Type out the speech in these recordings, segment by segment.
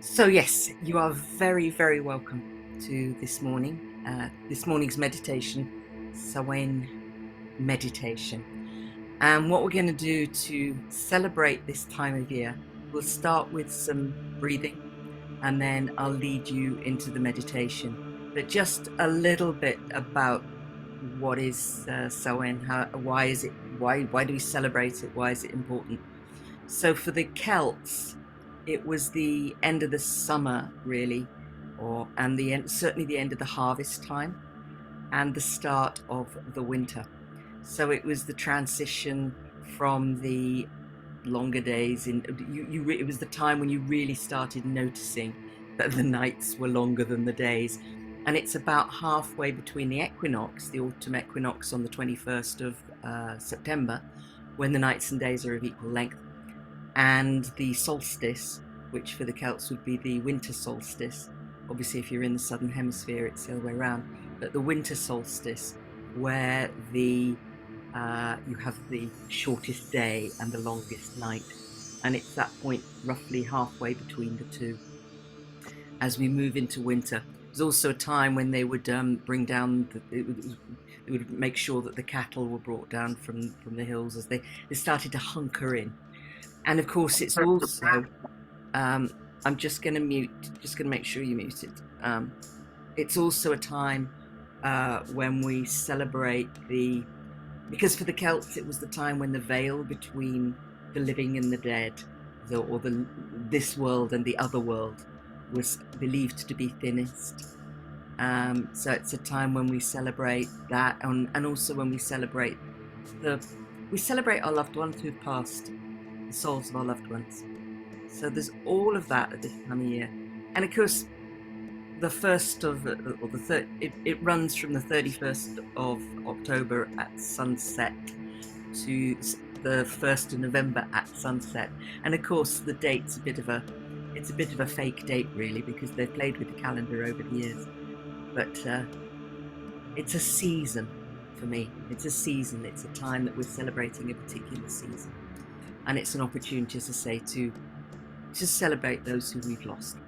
So yes, you are very, very welcome to this morning's meditation, Samhain meditation. And what we're going to do to celebrate this time of year, we'll start with some breathing, and then I'll lead you into the meditation. But just a little bit about what is Samhain, why is it, why do we celebrate it? Why is it important? So for the Celts, it was the end of the summer, really, and certainly the end of the harvest time and the start of the winter. So it was the transition from the longer days it was the time when you really started noticing that the nights were longer than the days. And it's about halfway between the equinox, the autumn equinox on the 21st of September, when the nights and days are of equal length, and the solstice, which for the Celts would be the winter solstice. Obviously, if you're in the southern hemisphere, it's the other way around. But the winter solstice, where you have the shortest day and the longest night, and it's that point roughly halfway between the two. As we move into winter, there's also a time when they would bring down they would make sure that the cattle were brought down from the hills as they started to hunker in. And of course, it's also, I'm just going to make sure you mute it. It's also a time when we celebrate because for the Celts, it was the time when the veil between the living and the dead, this world and the other world, was believed to be thinnest. So it's a time when we celebrate that, and also when we celebrate our loved ones who've passed, the souls of our loved ones. So there's all of that at this time of year. And of course, the first of, or the third, it runs from the 31st of October at sunset to the 1st of November at sunset. And of course, the date's it's a bit of a fake date, really, because they've played with the calendar over the years. But it's a season for me. It's a season. It's a time that we're celebrating a particular season. And it's an opportunity, as I say, to celebrate those who we've lost.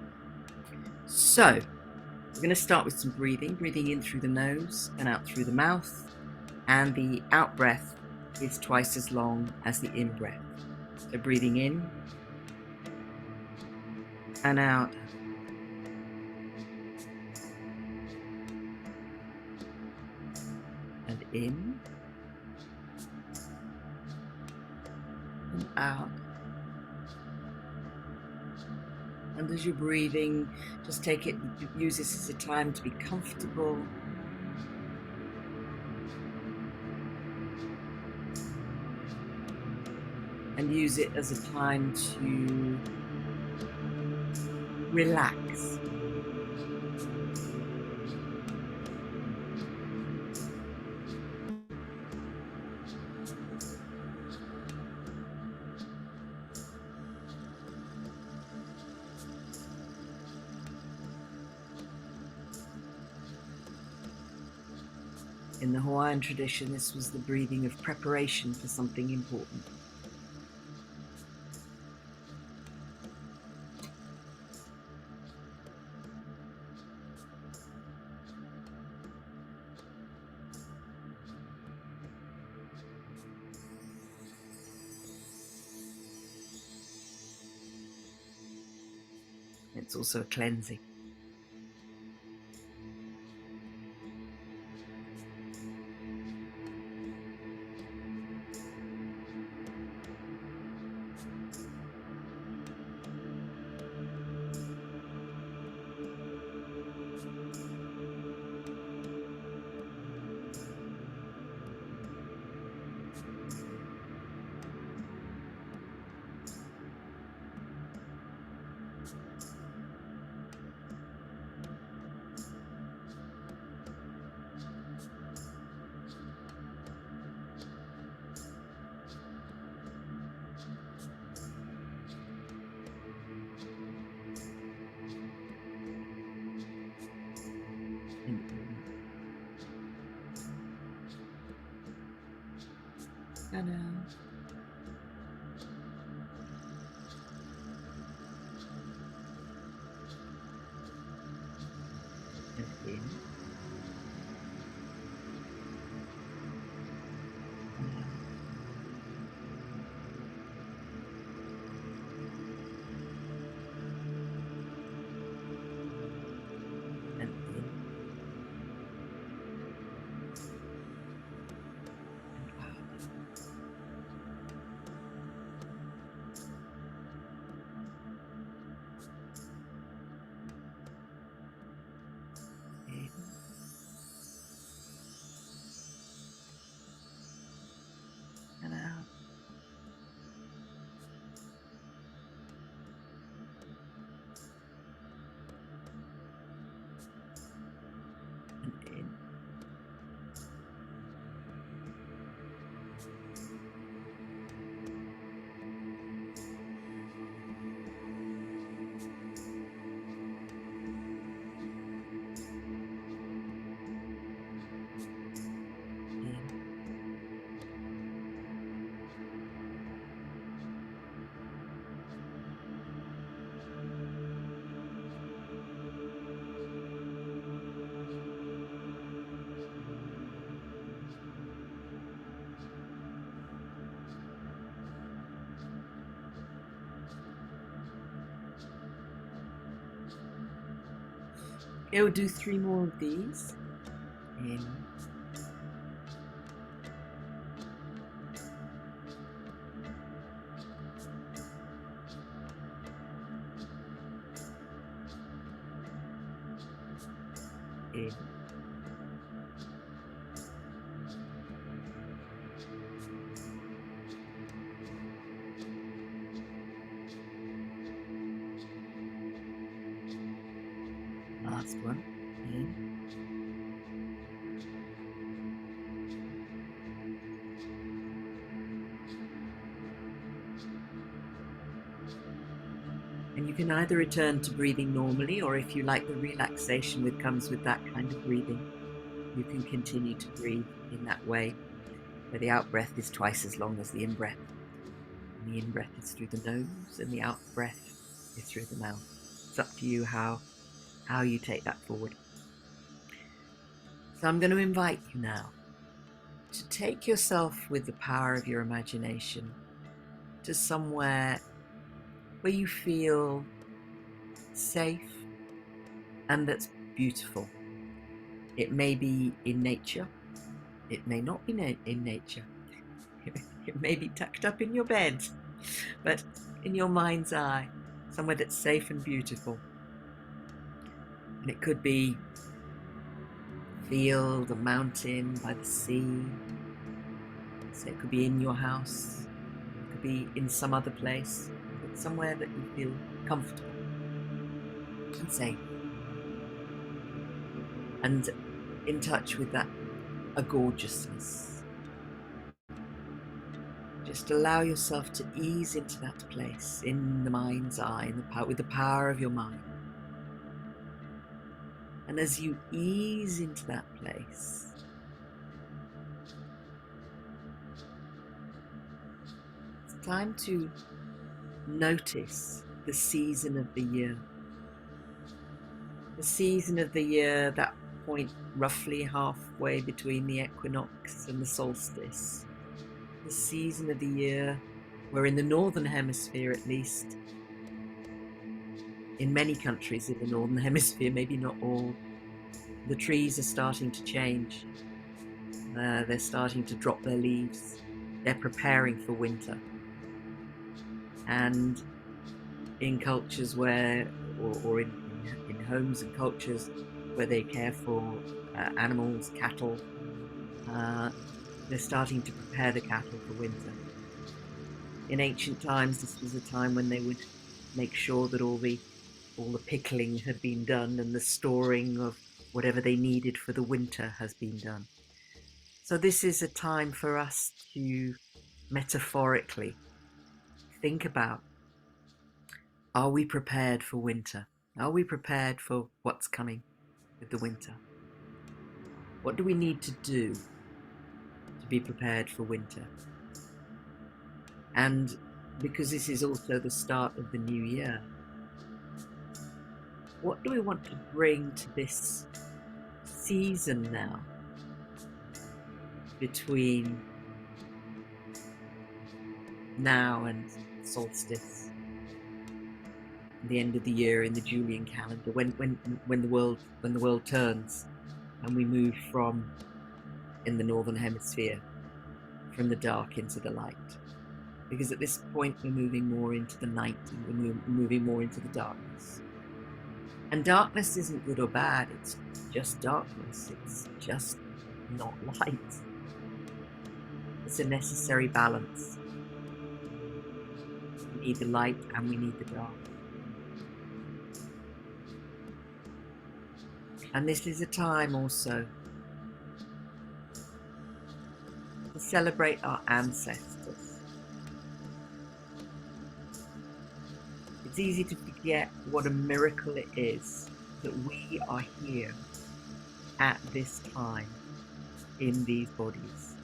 So we're going to start with some breathing in through the nose and out through the mouth. And the out breath is twice as long as the in breath. So breathing in and out. And in and out. And as you're breathing, just use this as a time to be comfortable. And use it as a time to relax. In the Hawaiian tradition, this was the breathing of preparation for something important. It's also a cleansing. And out. in and out. And in and out. In and out. And in in. Okay, we'll do 3 more of these. In in last one. In and you can either return to breathing normally, or if you like the relaxation that comes with that kind of breathing, you can continue to breathe in that way, where the out breath is twice as long as the in breath. And the in breath is through the nose, and the out breath is through the mouth. It's up to you how you take that forward. So I'm going to invite you now to take yourself with the power of your imagination to somewhere where you feel safe and that's beautiful. It may be in nature, it may not be in nature, it may be tucked up in your bed, but in your mind's eye, somewhere that's safe and beautiful. And it could be a field, a mountain, by the sea. So it could be in your house, it could be in some other place, but somewhere that you feel comfortable and safe and in touch with that a gorgeousness. Just allow yourself to ease into that place in the mind's eye, with the power of your mind. And as you ease into that place, it's time to notice the season of the year. The season of the year, that point roughly halfway between the equinox and the solstice. The season of the year, where in the northern hemisphere at least, in many countries in the northern hemisphere, maybe not all, the trees are starting to change. They're starting to drop their leaves. They're preparing for winter. And in cultures where, or in homes and cultures where they care for animals, cattle, they're starting to prepare the cattle for winter. In ancient times, this was a time when they would make sure that all the pickling had been done and the storing of whatever they needed for the winter has been done. So this is a time for us to metaphorically think about, are we prepared for winter? Are we prepared for what's coming with the winter? What do we need to do to be prepared for winter? And because this is also the start of the new year, what do we want to bring to this season now between now and solstice, the end of the year in the Julian calendar, when the world turns and we move from, in the northern hemisphere, from the dark into the light. Because at this point we're moving more into the night and we're moving more into the darkness. And darkness isn't good or bad, it's just darkness, it's just not light. It's a necessary balance. We need the light and we need the dark. And this is a time also to celebrate our ancestors. It's easy to forget what a miracle it is that we are here at this time in these bodies.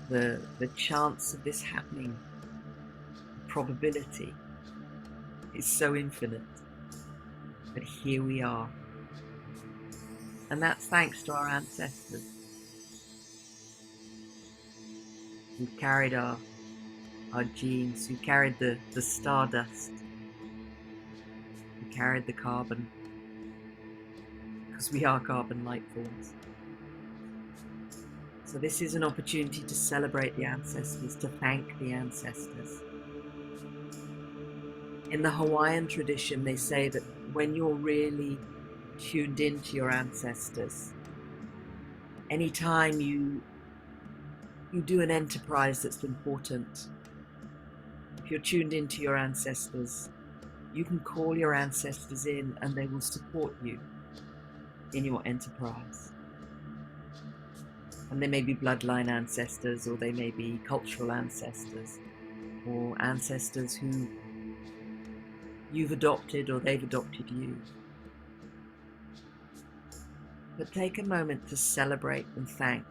The chance of this happening, the probability, is so infinite. But here we are. And that's thanks to our ancestors. Who carried our genes, who carried the stardust, who carried the carbon, because we are carbon light forms. So this is an opportunity to celebrate the ancestors, to thank the ancestors. In the Hawaiian tradition, they say that when you're really tuned into your ancestors, anytime you do an enterprise that's important, if you're tuned into your ancestors, you can call your ancestors in and they will support you in your enterprise. And they may be bloodline ancestors, or they may be cultural ancestors, or ancestors who you've adopted or they've adopted you. But take a moment to celebrate and thank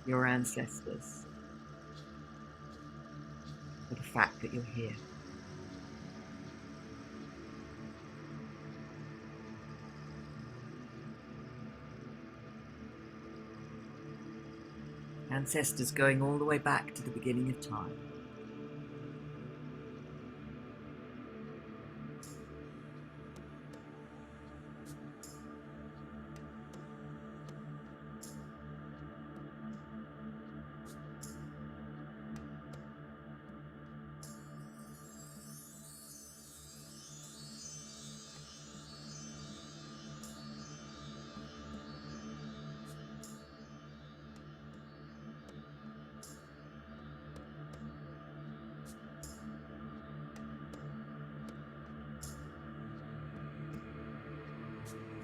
your ancestors for the fact that you're here. Ancestors going all the way back to the beginning of time.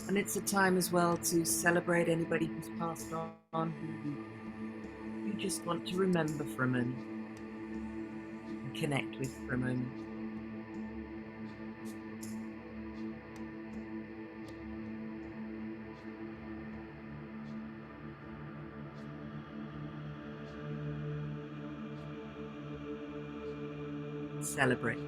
And it's a time as well to celebrate anybody who's passed on, who you just want to remember for a moment and connect with for a moment. Celebrate.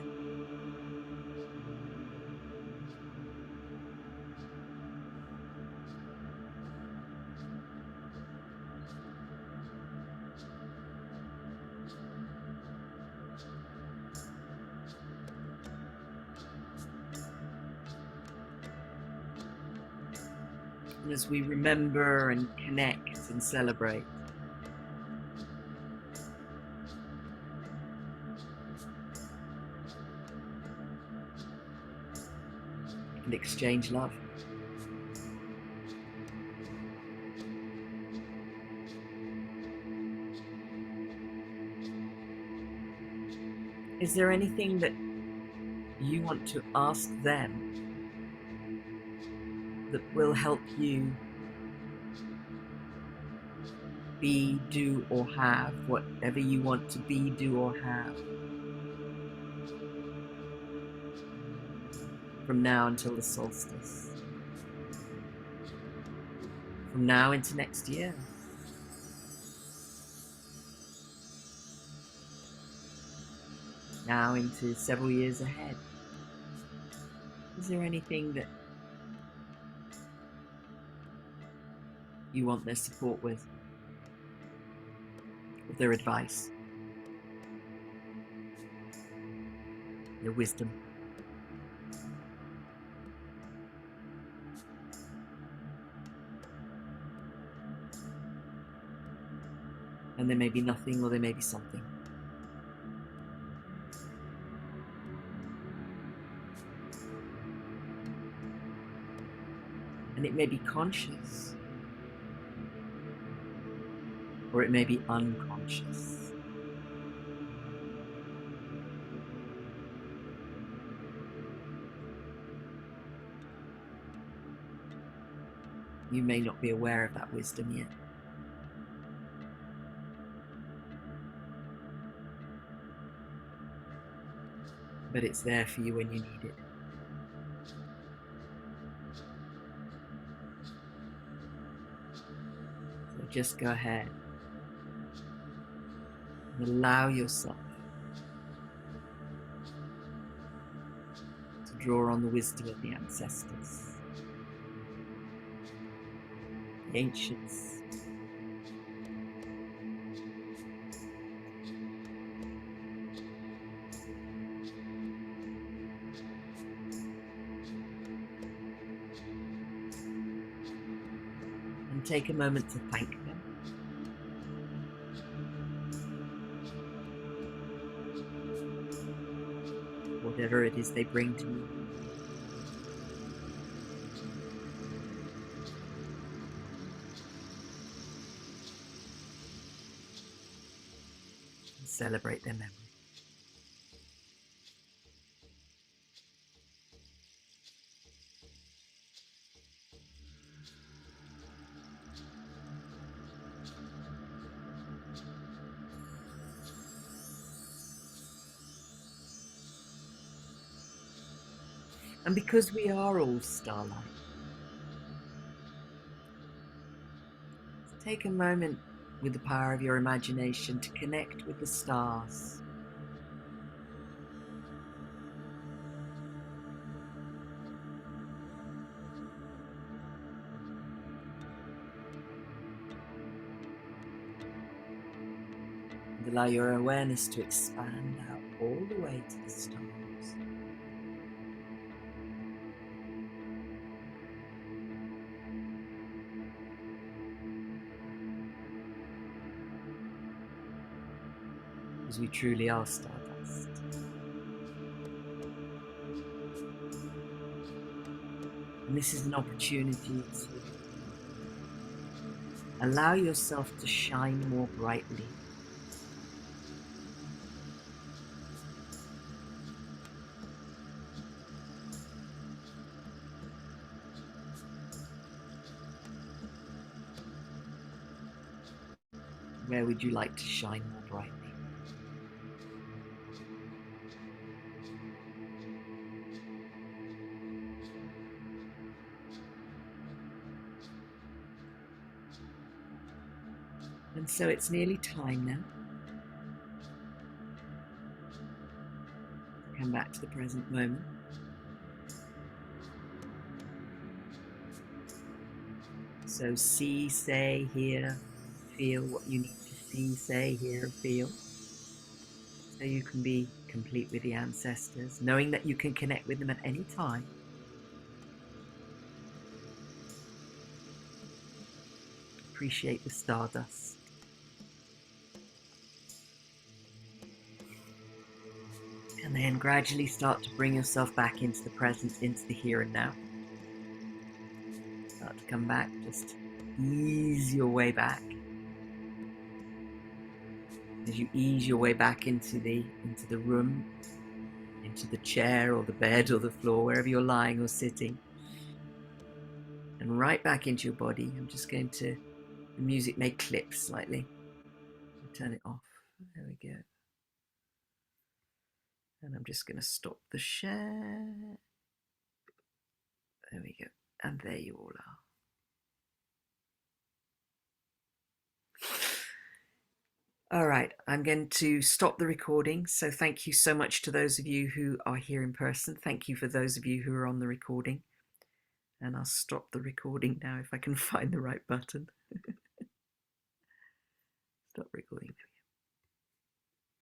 And as we remember and connect and celebrate, and exchange love. Is there anything that you want to ask them that will help you be, do, or have whatever you want to be, do, or have from now until the solstice, from now into next year? Now into several years ahead? Is there anything that you want their support with, or their advice, their wisdom. And there may be nothing, or there may be something. And it may be conscious, or it may be unconscious. You may not be aware of that wisdom yet. But it's there for you when you need it. So just go ahead and allow yourself to draw on the wisdom of the ancestors, the ancients, and take a moment to thank them. Whatever it is they bring to you. And celebrate their memory. And because we are all starlight, take a moment with the power of your imagination to connect with the stars. And allow your awareness to expand out all the way to the stars. Because we truly are stardust. And this is an opportunity to allow yourself to shine more brightly. Where would you like to shine more brightly? And so it's nearly time now to come back to the present moment. So see, say, hear, feel what you need to see, say, hear, feel. So you can be complete with the ancestors, knowing that you can connect with them at any time. Appreciate the stardust. And then gradually start to bring yourself back into the present, into the here and now. Start to come back, just ease your way back. As you ease your way back into the room, into the chair or the bed or the floor, wherever you're lying or sitting, and right back into your body. I'm just going to, the music may clip slightly. I'll turn it off. There we go. And I'm just going to stop the share. There we go. And there you all are. All right, I'm going to stop the recording. So thank you so much to those of you who are here in person. Thank you for those of you who are on the recording. And I'll stop the recording now if I can find the right button. Stop recording.